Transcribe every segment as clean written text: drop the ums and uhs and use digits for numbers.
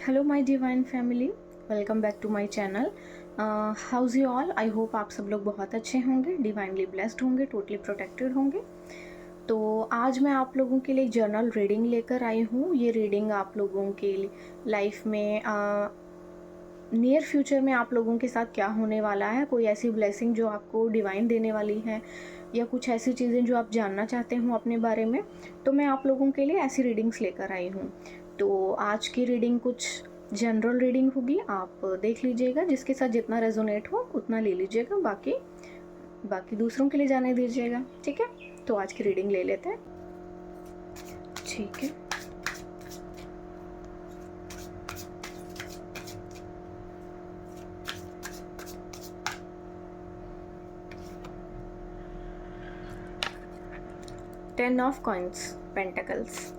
Hello my divine family, welcome back to my channel. How's you all. I hope आप सब लोग बहुत अच्छे होंगे, डिवाइनली ब्लेस्ड होंगे, टोटली प्रोटेक्टेड होंगे। तो आज मैं आप लोगों के लिए जर्नल रीडिंग लेकर आई हूँ। ये रीडिंग आप लोगों के लाइफ में नियर फ्यूचर में आप लोगों के साथ क्या होने वाला है, कोई ऐसी ब्लेसिंग जो आपको डिवाइन देने वाली है या कुछ ऐसी चीज़ें जो आप जानना चाहते हो अपने बारे में, तो मैं आप लोगों के लिए ऐसी रीडिंग्स लेकर आई हूँ। तो आज की रीडिंग कुछ जनरल रीडिंग होगी, आप देख लीजिएगा, जिसके साथ जितना रेजोनेट हो उतना ले लीजिएगा, बाकी बाकी दूसरों के लिए जाने दीजिएगा। ठीक है, तो आज की रीडिंग ले लेते हैं। ठीक है, ten of coins, pentacles,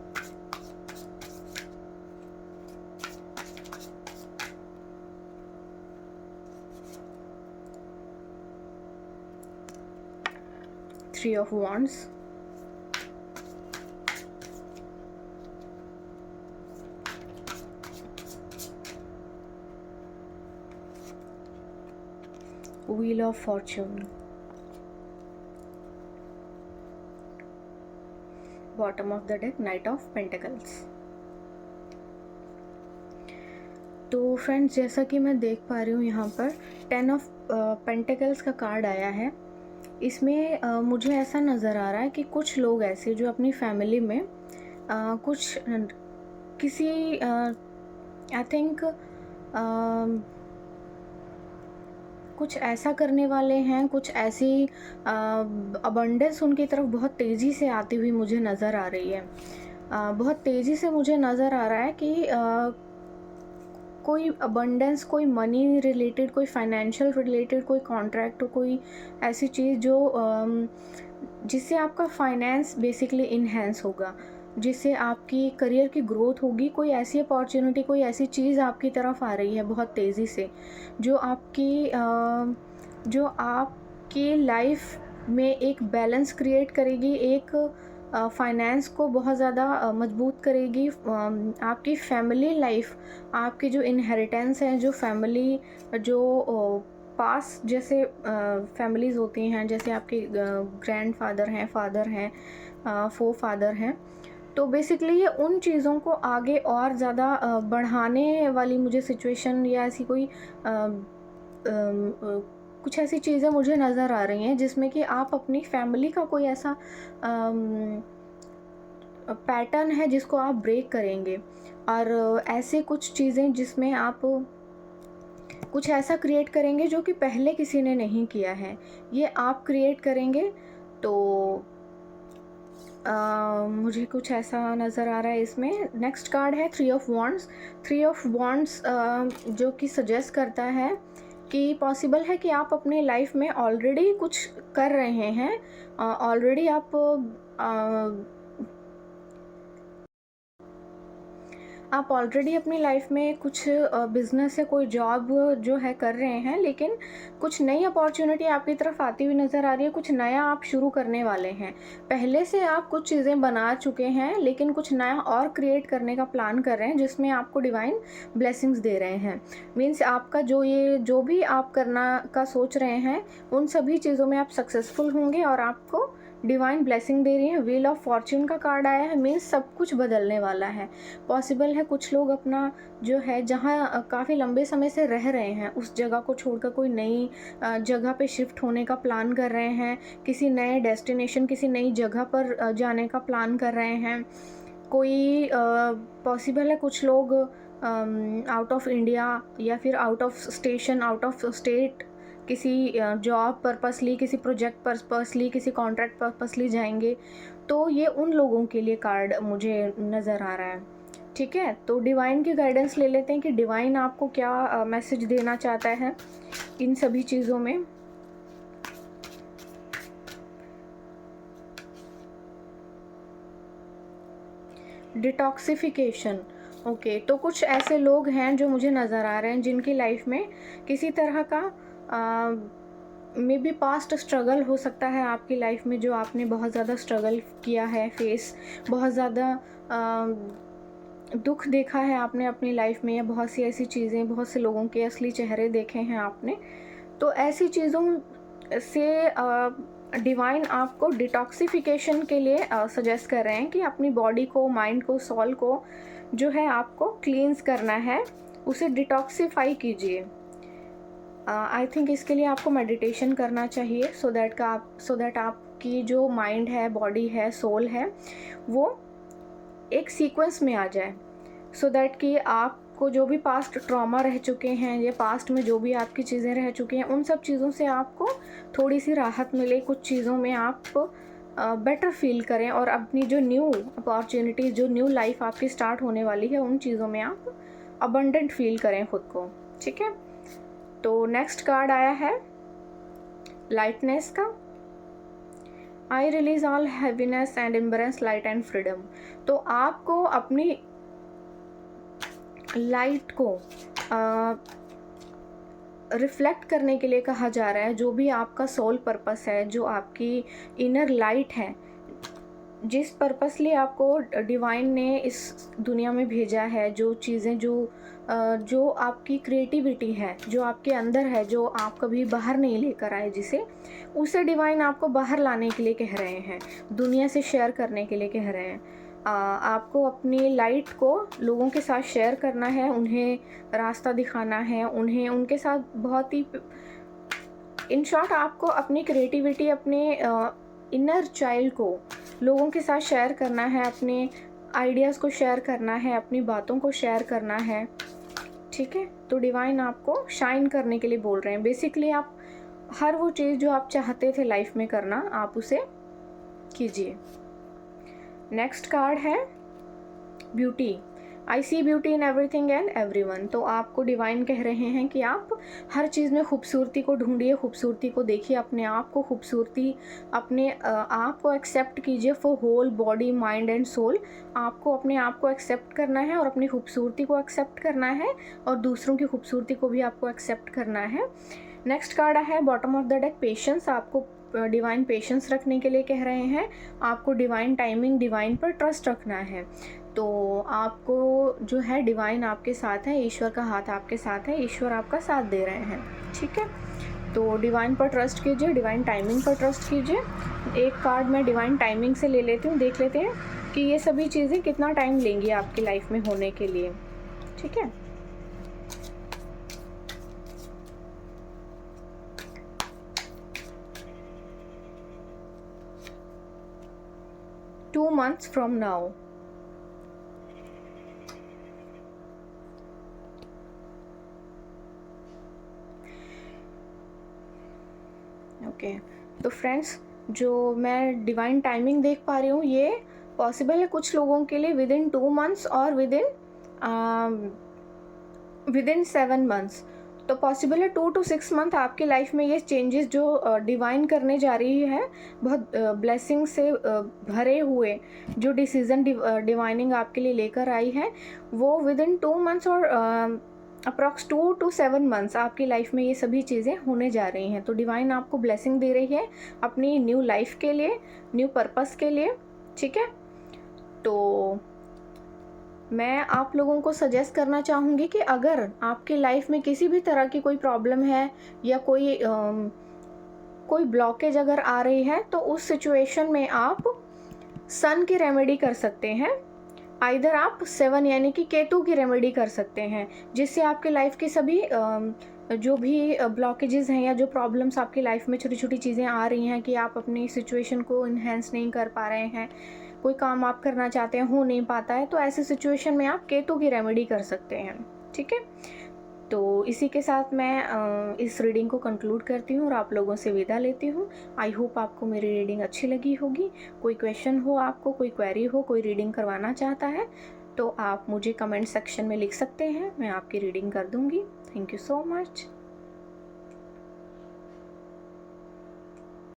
three of wands, wheel of Fortune, bottom of the deck, night of pentacles. तो फ्रेंड्स, जैसा कि मैं देख पा रही हूँ यहाँ पर टेन ऑफ पेंटिकल्स का कार्ड आया है। इसमें मुझे ऐसा नज़र आ रहा है कि कुछ लोग ऐसे जो अपनी फैमिली में कुछ किसी आई थिंक कुछ ऐसा करने वाले हैं, कुछ ऐसी अबंडेंस उनकी तरफ बहुत तेज़ी से आती हुई मुझे नज़र आ रही है। बहुत तेज़ी से मुझे नज़र आ रहा है कि कोई अबंडेंस, कोई मनी रिलेटेड, कोई फाइनेंशियल रिलेटेड, कोई कॉन्ट्रैक्ट, कोई ऐसी चीज़ जो जिससे आपका फाइनेंस बेसिकली इन्हेंस होगा, जिससे आपकी करियर की ग्रोथ होगी। कोई ऐसी अपॉर्चुनिटी, कोई ऐसी चीज़ आपकी तरफ आ रही है बहुत तेज़ी से, जो आपकी लाइफ में एक बैलेंस क्रिएट करेगी, एक फाइनेंस को बहुत ज़्यादा मजबूत करेगी। आपकी फैमिली लाइफ, आपकी जो इनहेरिटेंस है, जो फैमिली, जो पास जैसे फैमिलीज़ होती हैं, जैसे आपके ग्रैंड फादर हैं, फादर हैं, फो फादर हैं, तो बेसिकली ये उन चीज़ों को आगे और ज़्यादा बढ़ाने वाली मुझे सिचुएशन या ऐसी कोई कुछ ऐसी चीज़ें मुझे नज़र आ रही हैं जिसमें कि आप अपनी फैमिली का कोई ऐसा पैटर्न है जिसको आप ब्रेक करेंगे, और ऐसे कुछ चीज़ें जिसमें आप कुछ ऐसा क्रिएट करेंगे जो कि पहले किसी ने नहीं किया है, ये आप क्रिएट करेंगे। तो मुझे कुछ ऐसा नज़र आ रहा है इसमें। नेक्स्ट कार्ड है three of wands. Three of wands जो कि सजेस्ट करता है कि पॉसिबल है कि आप अपने लाइफ में ऑलरेडी कुछ कर रहे हैं, ऑलरेडी आप ऑलरेडी अपनी लाइफ में कुछ बिज़नेस या कोई जॉब जो है कर रहे हैं, लेकिन कुछ नई अपॉर्चुनिटी आपकी तरफ आती हुई नज़र आ रही है, कुछ नया आप शुरू करने वाले हैं। पहले से आप कुछ चीज़ें बना चुके हैं, लेकिन कुछ नया और क्रिएट करने का प्लान कर रहे हैं, जिसमें आपको डिवाइन ब्लेसिंग्स दे रहे हैं। मीन्स आपका जो भी आप करना का सोच रहे हैं, उन सभी चीज़ों में आप सक्सेसफुल होंगे और आपको डिवाइन ब्लेसिंग दे रही है। व्हील ऑफ फॉर्च्यून का कार्ड आया है, मीन्स सब कुछ बदलने वाला है। पॉसिबल है कुछ लोग अपना जो है, जहाँ काफ़ी लंबे समय से रह रहे हैं, उस जगह को छोड़कर कोई नई जगह पे शिफ्ट होने का प्लान कर रहे हैं, किसी नए डेस्टिनेशन, किसी नई जगह पर जाने का प्लान कर रहे हैं। कोई पॉसिबल है कुछ लोग आउट ऑफ इंडिया या फिर out of station, out of state किसी जॉब पर्पसली, किसी प्रोजेक्ट पर्पसली, किसी कॉन्ट्रैक्ट पर्पसली जाएंगे। तो ये उन लोगों के लिए कार्ड मुझे नज़र आ रहा है। ठीक है, तो डिवाइन की गाइडेंस ले लेते हैं कि डिवाइन आपको क्या मैसेज देना चाहता है इन सभी चीज़ों में। Detoxification, okay. तो कुछ ऐसे लोग हैं जो मुझे नज़र आ रहे हैं जिनकी लाइफ में किसी तरह का मे बी पास्ट स्ट्रगल हो सकता है आपकी लाइफ में, जो आपने बहुत ज़्यादा स्ट्रगल किया है, फेस बहुत ज़्यादा दुख देखा है आपने अपनी लाइफ में, या बहुत सी ऐसी चीज़ें, बहुत से लोगों के असली चेहरे देखे हैं आपने, तो ऐसी चीज़ों से डिवाइन आपको डिटॉक्सिफिकेशन के लिए सजेस्ट कर रहे हैं कि अपनी बॉडी को, माइंड को, सोल को जो है आपको क्लींस करना है, उसे डिटॉक्सिफाई कीजिए। आई थिंक इसके लिए आपको मेडिटेशन करना चाहिए, सो दैट आपकी जो माइंड है, बॉडी है, सोल है, वो एक सीक्वेंस में आ जाए, सो दैट कि आपको जो भी पास्ट ट्रॉमा रह चुके हैं, या पास्ट में जो भी आपकी चीज़ें रह चुकी हैं, उन सब चीज़ों से आपको थोड़ी सी राहत मिले, कुछ चीज़ों में आप बेटर फील करें, और अपनी जो न्यू अपॉर्चुनिटी, जो न्यू लाइफ आपकी स्टार्ट होने वाली है, उन चीज़ों में आप अबंडेंट फील करें खुद को। ठीक है, तो नेक्स्ट कार्ड आया है लाइटनेस का। I release all heaviness and embrace light and freedom. तो आपको अपनी लाइट को रिफ्लेक्ट करने के लिए कहा जा रहा है। जो भी आपका सोल पर्पस है, जो आपकी इनर लाइट है, जिस पर्पसली आपको डिवाइन ने इस दुनिया में भेजा है, जो चीज़ें, जो आपकी क्रिएटिविटी है, जो आपके अंदर है, जो आप कभी बाहर नहीं लेकर आए, जिसे उसे डिवाइन आपको बाहर लाने के लिए कह रहे हैं, दुनिया से शेयर करने के लिए कह रहे हैं। आपको अपनी लाइट को लोगों के साथ शेयर करना है, उन्हें रास्ता दिखाना है, उन्हें उनके साथ बहुत ही, इन शॉर्ट आपको अपनी क्रिएटिविटी, अपने इनर चाइल्ड को लोगों के साथ शेयर करना है, अपने आइडियाज़ को शेयर करना है, अपनी बातों को शेयर करना है। ठीक है, तो डिवाइन आपको शाइन करने के लिए बोल रहे हैं। बेसिकली आप हर वो चीज़ जो आप चाहते थे लाइफ में करना, आप उसे कीजिए। नेक्स्ट कार्ड है beauty. I see beauty in everything and everyone. तो आपको डिवाइन कह रहे हैं कि आप हर चीज़ में खूबसूरती को ढूंढिए, खूबसूरती को देखिए, अपने आप को खूबसूरती, अपने आप को एक्सेप्ट कीजिए for whole body, mind and soul. आपको अपने आप को एक्सेप्ट करना है, और अपनी खूबसूरती को एक्सेप्ट करना है, और दूसरों की खूबसूरती को भी आपको एक्सेप्ट करना है। नेक्स्ट कार्ड है bottom of the deck patience. आपको डिवाइन पेशेंस रखने के लिए कह रहे हैं। आपको डिवाइन टाइमिंग, डिवाइन पर ट्रस्ट रखना है। तो आपको जो है डिवाइन आपके साथ है, ईश्वर का हाथ आपके साथ है, ईश्वर आपका साथ दे रहे हैं। ठीक है, तो डिवाइन पर ट्रस्ट कीजिए, डिवाइन टाइमिंग पर ट्रस्ट कीजिए। एक कार्ड मैं डिवाइन टाइमिंग से ले लेती हूँ, देख लेते हैं कि ये सभी चीज़ें कितना टाइम लेंगी आपकी लाइफ में होने के लिए। ठीक है, two months from now. Okay, तो फ्रेंड्स, जो मैं डिवाइन टाइमिंग देख पा रही हूँ, ये पॉसिबल है कुछ लोगों के लिए विद इन 2 मंथ्स और विद इन 7 मंथ्स। तो पॉसिबल है 2 to 6 मंथ आपकी लाइफ में ये चेंजेस जो डिवाइन करने जा रही है, बहुत ब्लेसिंग से भरे हुए जो डिसीज़न डिवाइनिंग आपके लिए लेकर आई है, वो विद इन 2 मंथ्स और अप्रॉक्स 2 to 7 मंथ्स आपकी लाइफ में ये सभी चीज़ें होने जा रही हैं। तो डिवाइन आपको ब्लेसिंग दे रही है अपनी न्यू लाइफ के लिए, न्यू पर्पस के लिए। ठीक है, तो मैं आप लोगों को सजेस्ट करना चाहूँगी कि अगर आपकी लाइफ में किसी भी तरह की कोई प्रॉब्लम है, या कोई ब्लॉकेज अगर आ रही है, तो उस सिचुएशन में आप सन की रेमेडी कर सकते हैं। आइदर आप 7 यानी कि केतु की रेमेडी कर सकते हैं, जिससे आपकी लाइफ की सभी जो भी ब्लॉकेजेस हैं, या जो प्रॉब्लम्स आपकी लाइफ में छोटी छोटी चीज़ें आ रही हैं कि आप अपनी सिचुएशन को इन्हेंस नहीं कर पा रहे हैं, कोई काम आप करना चाहते हैं, हो नहीं पाता है, तो ऐसी सिचुएशन में आप केतु की रेमेडी कर सकते हैं। ठीक है, तो इसी के साथ मैं इस रीडिंग को कंक्लूड करती हूँ और आप लोगों से विदा लेती हूँ। आई होप आपको मेरी रीडिंग अच्छी लगी होगी। कोई क्वेश्चन हो आपको, कोई क्वेरी हो, कोई रीडिंग करवाना चाहता है, तो आप मुझे कमेंट सेक्शन में लिख सकते हैं, मैं आपकी रीडिंग कर दूँगी। Thank you so much.